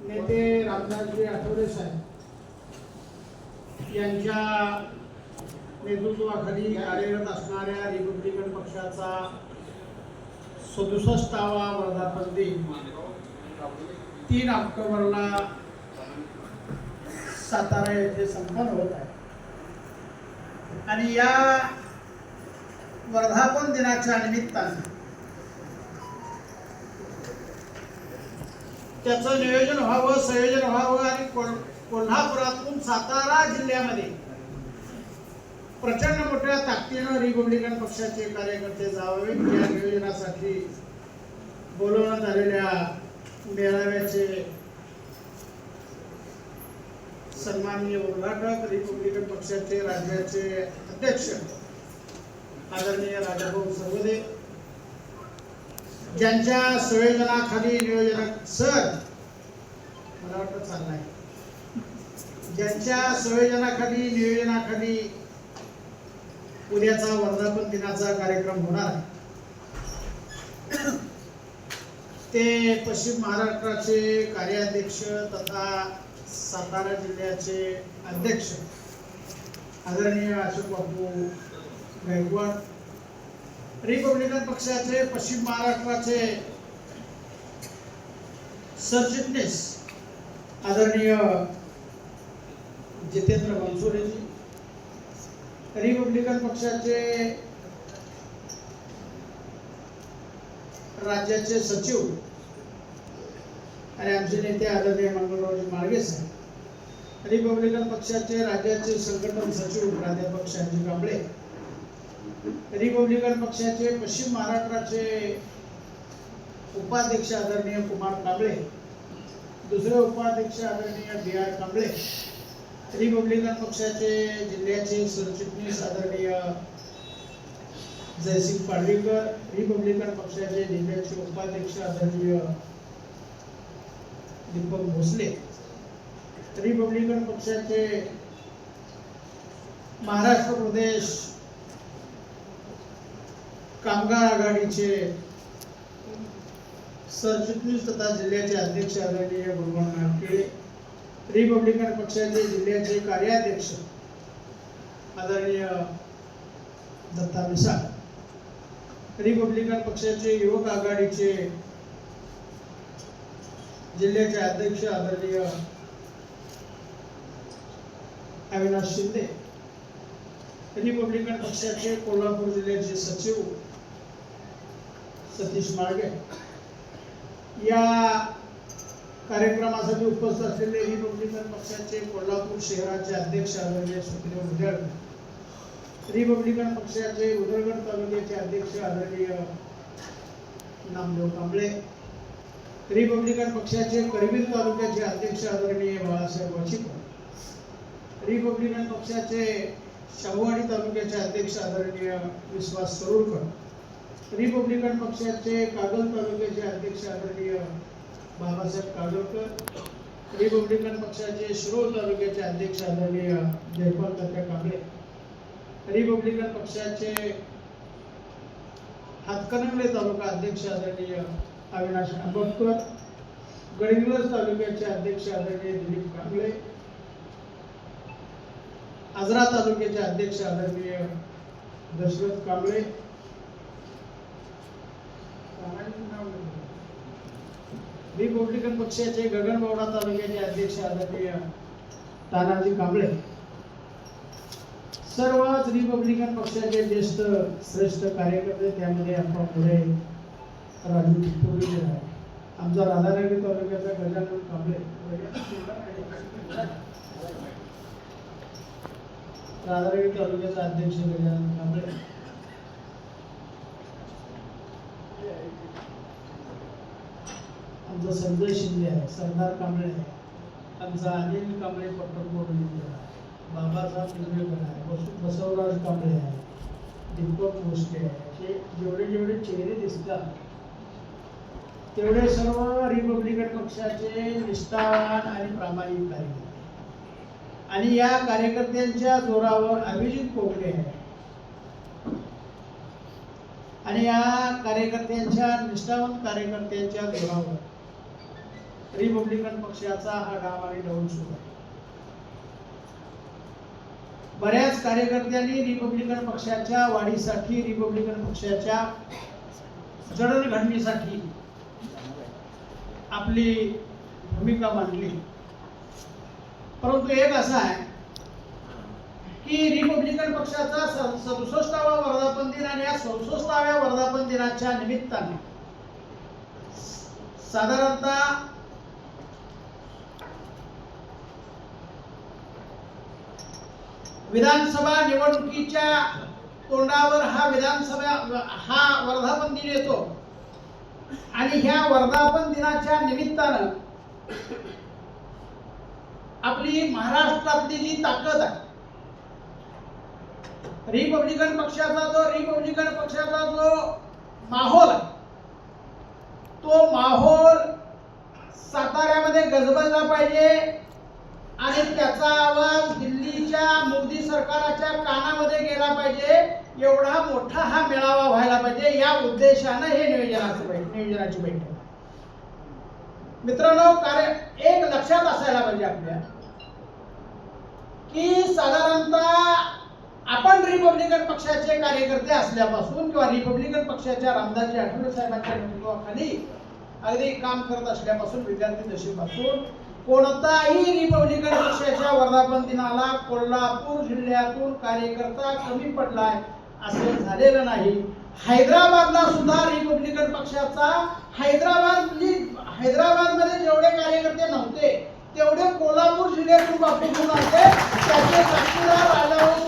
नेते रामदासजी आठवले साहेब यांच्या नेतृत्वाखाली कार्यरत असणाऱ्या रिपब्लिकन पक्षाचा 67वा वर्धापन दिन 3 ऑक्टोबरला सातारा येथे संपन्न होत आहे आणि या वर्धापन दिनाच्या निमित्ताने त्याचं नियोजन व्हावं, संयोजन व्हावं आणि कोल्हापुरातून सातारा जिल्ह्यामध्ये प्रचंड मोठ्या ताकदीनं रिपब्लिकन पक्षाचे कार्यकर्ते जावे या नियोजनासाठी बोलवण्यात आलेल्या मेळाव्याचे सन्माननीय उद्घाटक रिपब्लिकन पक्षाचे राज्याचे अध्यक्ष आदरणीय राजाभाऊ सर्वदे, ज्यांच्या संयोजनाखाली नियोजक सर मला वाटतं चाललाय, ज्यांच्या संयोजनाखाली नियोजनाखाली उद्याचा वर्धापन दिनाचा कार्यक्रम होणार आहे ते पश्चिम महाराष्ट्राचे कार्याध्यक्ष तथा सातारा जिल्ह्याचे अध्यक्ष आदरणीय अशोक बापू गायकवाड, रिपब्लिकन पक्षाचे पश्चिम महाराष्ट्राचे सरचिटणीस आदरणीय जितेंद्र बनसोडेजी, रिपब्लिकन पक्षाचे राज्याचे सचिव आणि आमचे नेते आदरणीय मंगळरावजी माळगे साहेब, रिपब्लिकन पक्षाचे राज्याचे संघटन सचिव प्राध्यापक शांजी कांबळे, रिपब्लिकन पक्षाचे पश्चिम महाराष्ट्राचे उपाध्यक्ष आदरणीय कुमार कांबळे, दुसरे उपाध्यक्ष आदरणीय बी आर कांबळे, रिपब्लिकन पक्षाचे जिल्ह्याचे सरचिटणीस आदरणीय जयसिंग पाडवीकर, रिपब्लिकन पक्षाचे जिल्ह्याचे उपाध्यक्ष आदरणीय दीपक भोसले, रिपब्लिकन पक्षाचे महाराष्ट्र प्रदेश कामगार आघाडीचे सरचिटणीस तथा जिल्ह्याचे अध्यक्ष आदरणीय गुरुवार नागके, रिपब्लिकन पक्षाचे जिल्ह्याचे कार्याध्यक्ष आदरणीय दत्ता मिसाळ, रिपब्लिकन पक्षाचे युवक आघाडीचे जिल्ह्याचे अध्यक्ष आदरणीय अविनाश शिंदे, रिपब्लिकन पक्षाचे कोल्हापूर जिल्ह्याचे सचिव सतीश माळगे, या कार्यक्रमासाठी उपस्थित असलेले रिपब्लिकन पक्षाचे कोल्हापूर शहराचे अध्यक्ष आदरणीय सुखदेव उजळकर, रिपब्लिकन पक्षाचे उदयगड तालुक्याचे अध्यक्ष आदरणीय नामदेव कांबळे, रिपब्लिकन पक्षाचे करवीर तालुक्याचे अध्यक्ष आदरणीय बाळासाहेब वाचिकर, रिपब्लिकन पक्षाचे शाहूवाडी तालुक्याचे अध्यक्ष आदरणीय विश्वास सरोडकर, रिपब्लिकन पक्षाचे कागल तालुक्याचे अध्यक्ष आदरणीय बाबासाहेब कागलकर, रिपब्लिकन पक्षाचे शिरोळ तालुक्याचे अध्यक्ष आदरणीय जयपाल दत्ता कांबळे, रिपब्लिकन पक्षाचे हातकणंगले तालुका अध्यक्ष आदरणीय अविनाश आंबटकर, गडिंग्लज तालुक्याचे अध्यक्ष आदरणीय दिलीप कांबळे, आजरा तालुक्याचे अध्यक्ष आदरणीय दशरथ कांबळे, रिपब्लिकन पक्षाचे गगनबावडा तालुक्याचे अध्यक्ष आदरणीय तानाजी कांबळे, सर्वच रिपब्लिकन पक्षाचे ज्येष्ठ श्रेष्ठ कार्यकर्ते, त्यामध्ये आपण पुढे राजू टिपूरकर आहे, आमचा राधानगरी तालुक्याचा गजानन कांबळे, राधानगरी तालुक्याचा अध्यक्ष गजानन कांबळे, आमचा संजय शिंदे आहे, सरदार कांबळे आहे, आमचा अनिल कांबळे पट्टणकोट आहे, बाबासाहेब पिंजरेकर आहे, बसवराज कांबळे आहे, दीपक भोसले आहे, असे जेवढे जेवढे चेहरे दिसतात तेवढे सर्व रिपब्लिकन पक्षाचे निष्ठावान आणि प्रामाणिक कार्यकर्ते आणि या कार्यकर्त्यांच्या जोरावर अभिजित कोकणे आहे आणि या कार्यकर्त्यांच्या निष्ठावंत कार्यकर्त्यांच्या जोरावर रिपब्लिकन पक्षाचा हा डाव आणि डौल सुरू आहे. बऱ्याच कार्यकर्त्यांनी रिपब्लिकन पक्षाच्या वाढीसाठी, रिपब्लिकन पक्षाच्या जडणघडणीसाठी आपली भूमिका मांडली. परंतु एक असं आहे की रिपब्लिकन पक्षाचा 67वा वर्धापन दिन आणि या 67व्या वर्धापन दिनाच्या निमित्ताने साधारणतः विधानसभा निवडणुकीच्या तोंडावर हा वर्धापन दिन येतो आणि ह्या वर्धापन दिनाच्या निमित्तानं आपली महाराष्ट्रातली जी ताकद आहे, रिपब्लिकन पक्षाचा जो माहोल आहे, तो माहोल साताऱ्यामध्ये गजबजला पाहिजे आणि त्याचा आवाज दिल्लीच्या मोदी सरकारच्या कानामध्ये गेला पाहिजे. एवढा मोठा हा मेळावा व्हायला पाहिजे, या उद्देशानं हे नियोजनाची बैठक. मित्रांनो, एक लक्षात असायला पाहिजे आपल्या की साधारणतः आपण रिपब्लिकन पक्षाचे कार्यकर्ते असल्यापासून किंवा रिपब्लिकन पक्षाच्या रामदासजी आठवले साहेबांच्या नेतृत्वाखाली अगदी काम करत असल्यापासून, विद्यार्थी दशेपासून कोणताही रिपब्लिकन पक्षाच्या वर्धापन दिनाला कोल्हापूर जिल्ह्यातून कार्यकर्ता कमी पडलाय असं झालेलं नाही. हैदराबादला सुद्धा रिपब्लिकन पक्षाचा हैदराबादमध्ये जेवढे कार्यकर्ते नव्हते तेवढे कोल्हापूर जिल्ह्यातून बापू घेऊन आले. त्याचे साक्षीदार राजाभाऊ